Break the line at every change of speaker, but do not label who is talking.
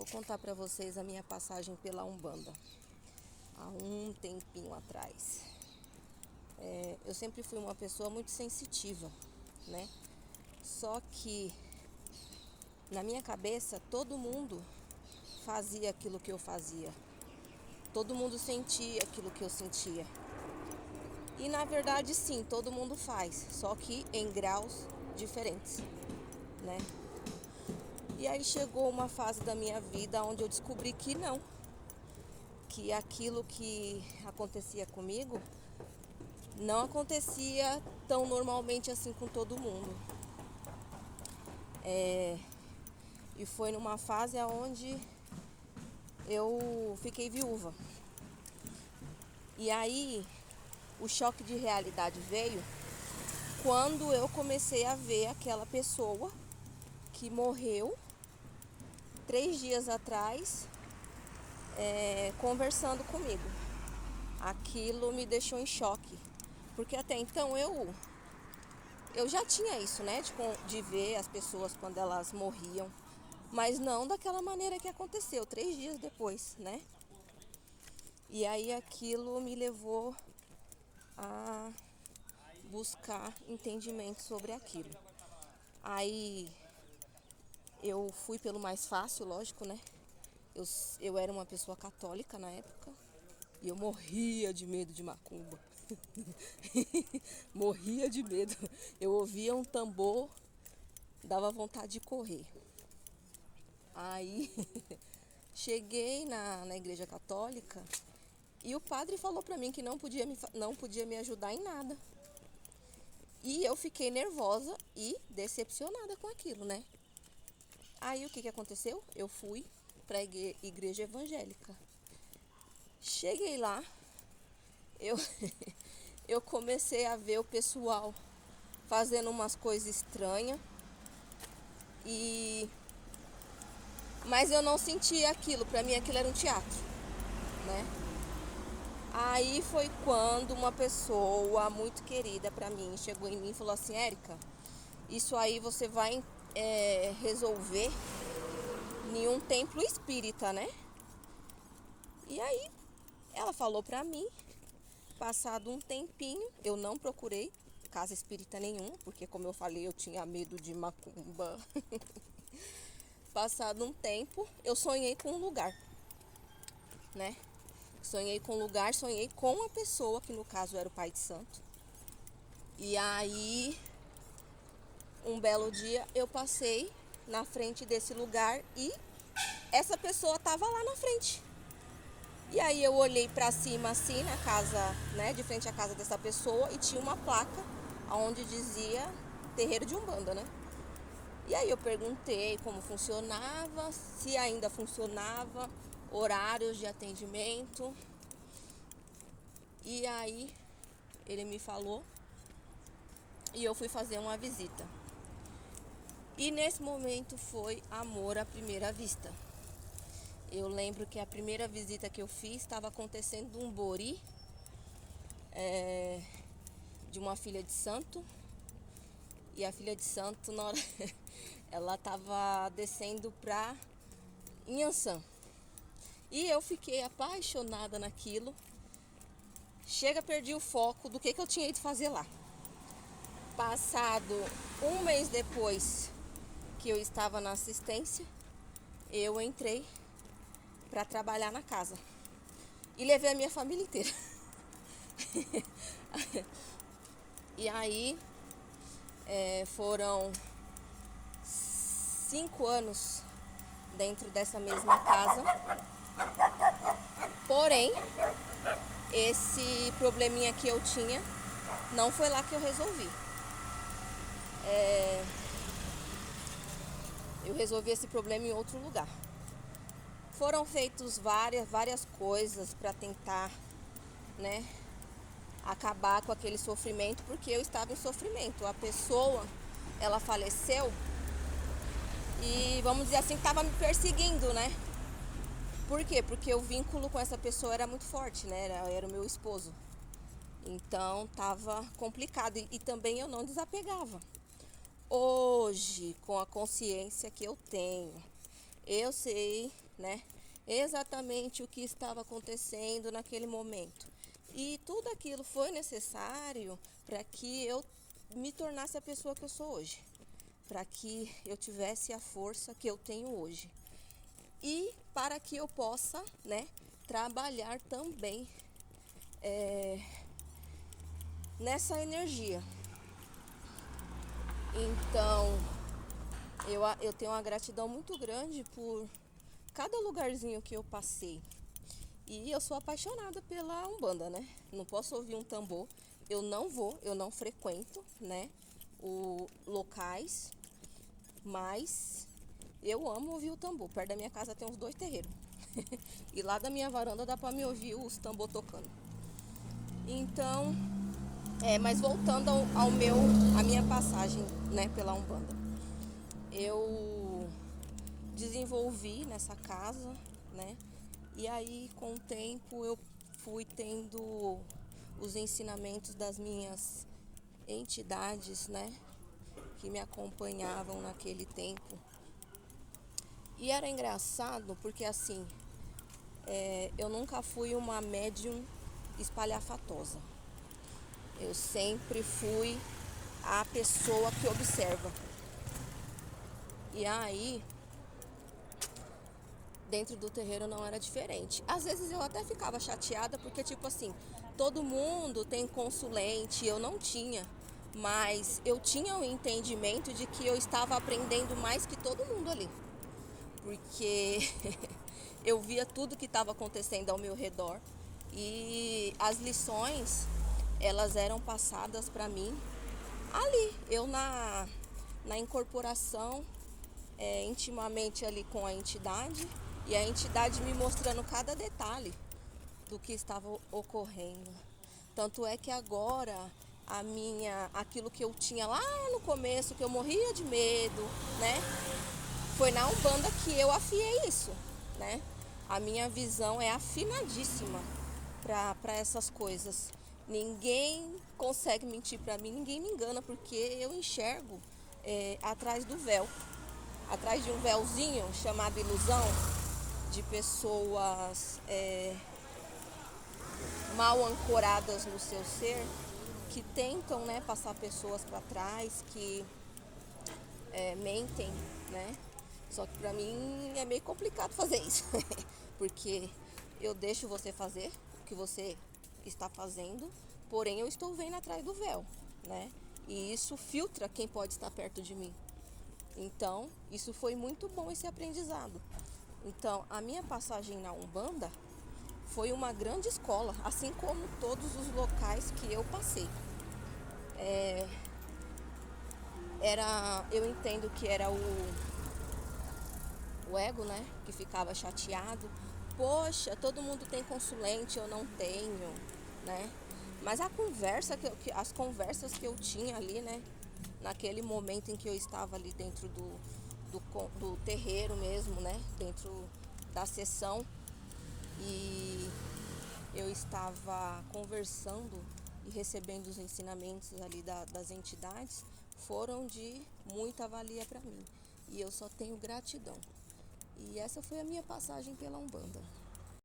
Vou contar para vocês a minha passagem pela Umbanda, há um tempinho atrás. Eu sempre fui uma pessoa muito sensitiva, né? Só que na minha cabeça todo mundo fazia aquilo que eu fazia. Todo mundo sentia aquilo que eu sentia. E na verdade sim, todo mundo faz, só que em graus diferentes, né? E aí chegou uma fase da minha vida onde eu descobri que não, que aquilo que acontecia comigo não acontecia tão normalmente assim com todo mundo. E foi numa fase onde eu fiquei viúva. E aí o choque de realidade veio quando eu comecei a ver aquela pessoa que morreu 3 dias atrás conversando comigo. Aquilo me deixou em choque, porque até então eu já tinha isso, né, de ver as pessoas quando elas morriam, mas não daquela maneira que aconteceu 3 dias depois, né? E aí aquilo me levou a buscar entendimento sobre aquilo. Aí eu fui pelo mais fácil, lógico, né? Eu era uma pessoa católica na época e eu morria de medo de macumba. Morria de medo. Eu ouvia um tambor, dava vontade de correr. Aí cheguei na igreja católica e o padre falou pra mim que não podia me ajudar em nada. E eu fiquei nervosa e decepcionada com aquilo, né? Aí o que aconteceu? Eu fui pra igreja evangélica. Cheguei lá, eu, eu comecei a ver o pessoal fazendo umas coisas estranhas. Mas eu não sentia aquilo, pra mim aquilo era um teatro, né? Aí foi quando uma pessoa muito querida pra mim chegou em mim e falou assim: Érica, isso aí você vai resolver em um templo espírita, né? E aí ela falou pra mim, passado um tempinho, eu não procurei casa espírita nenhum, porque como eu falei, eu tinha medo de macumba. Passado um tempo, eu sonhei com um lugar, né? Sonhei com um lugar, sonhei com a pessoa, que no caso era o pai de santo. E aí, um belo dia, eu passei na frente desse lugar e essa pessoa estava lá na frente. E aí eu olhei pra cima assim, na casa, né, de frente à casa dessa pessoa, e tinha uma placa onde dizia terreiro de Umbanda, né? E aí eu perguntei como funcionava, se ainda funcionava, horários de atendimento. E aí ele me falou e eu fui fazer uma visita. E nesse momento foi amor à primeira vista. Eu lembro que a primeira visita que eu fiz estava acontecendo um bori de uma filha de santo. E a filha de santo, na hora, ela estava descendo para Inhansã. E eu fiquei apaixonada naquilo. Chega, perdi o foco do que eu tinha ido fazer lá. Passado um mês depois que eu estava na assistência, eu entrei para trabalhar na casa. E levei a minha família inteira. E aí foram 5 anos dentro dessa mesma casa. Porém, esse probleminha que eu tinha, não foi lá que eu resolvi. Eu resolvi esse problema em outro lugar. Foram feitas várias coisas para tentar, né, acabar com aquele sofrimento, porque eu estava em sofrimento. A pessoa, ela faleceu e, vamos dizer assim, estava me perseguindo, né? Por quê? Porque o vínculo com essa pessoa era muito forte, né? Era o meu esposo. Então tava complicado e também eu não desapegava. Hoje, com a consciência que eu tenho, eu sei né? Exatamente o que estava acontecendo naquele momento. E tudo aquilo foi necessário para que eu me tornasse a pessoa que eu sou hoje, para que eu tivesse a força que eu tenho hoje e para que eu possa, né, trabalhar também nessa energia. Então, eu tenho uma gratidão muito grande por cada lugarzinho que eu passei. E eu sou apaixonada pela Umbanda, né? Não posso ouvir um tambor. Eu não frequento, né, locais, mas eu amo ouvir o tambor. Perto da minha casa tem uns 2 terreiros. E lá da minha varanda dá pra me ouvir os tambor tocando. Então, mas voltando à minha passagem, né, pela Umbanda. Eu desenvolvi nessa casa, né? E aí, com o tempo, eu fui tendo os ensinamentos das minhas entidades, né, que me acompanhavam naquele tempo. E era engraçado porque, assim, eu nunca fui uma médium espalhafatosa. Eu sempre fui a pessoa que observa. E aí, dentro do terreiro não era diferente. Às vezes eu até ficava chateada porque, tipo assim, todo mundo tem consulente, eu não tinha. Mas eu tinha o entendimento de que eu estava aprendendo mais que todo mundo ali. Porque eu via tudo que estava acontecendo ao meu redor. E as lições, elas eram passadas para mim ali. Eu na incorporação, intimamente ali com a entidade. E a entidade me mostrando cada detalhe do que estava ocorrendo. Tanto é que agora aquilo que eu tinha lá no começo, que eu morria de medo, né? Foi na Umbanda que eu afiei isso, né? A minha visão é afinadíssima para essas coisas. Ninguém consegue mentir para mim, ninguém me engana, porque eu enxergo atrás do véu, atrás de um véuzinho chamado ilusão, de pessoas mal ancoradas no seu ser, que tentam, né, passar pessoas para trás, que mentem, né? Só que para mim é meio complicado fazer isso, porque eu deixo você fazer o que você está fazendo, porém eu estou vendo atrás do véu, né? E isso filtra quem pode estar perto de mim. Então, isso foi muito bom, esse aprendizado. Então, a minha passagem na Umbanda foi uma grande escola, assim como todos os locais que eu passei. Eu entendo que era o ego, né, que ficava chateado. Poxa, todo mundo tem consulente, eu não tenho, né? Mas as conversas que eu tinha ali, né, naquele momento em que eu estava ali dentro do terreiro mesmo, né, dentro da sessão, e eu estava conversando e recebendo os ensinamentos ali das entidades, foram de muita valia para mim. E eu só tenho gratidão. E essa foi a minha passagem pela Umbanda.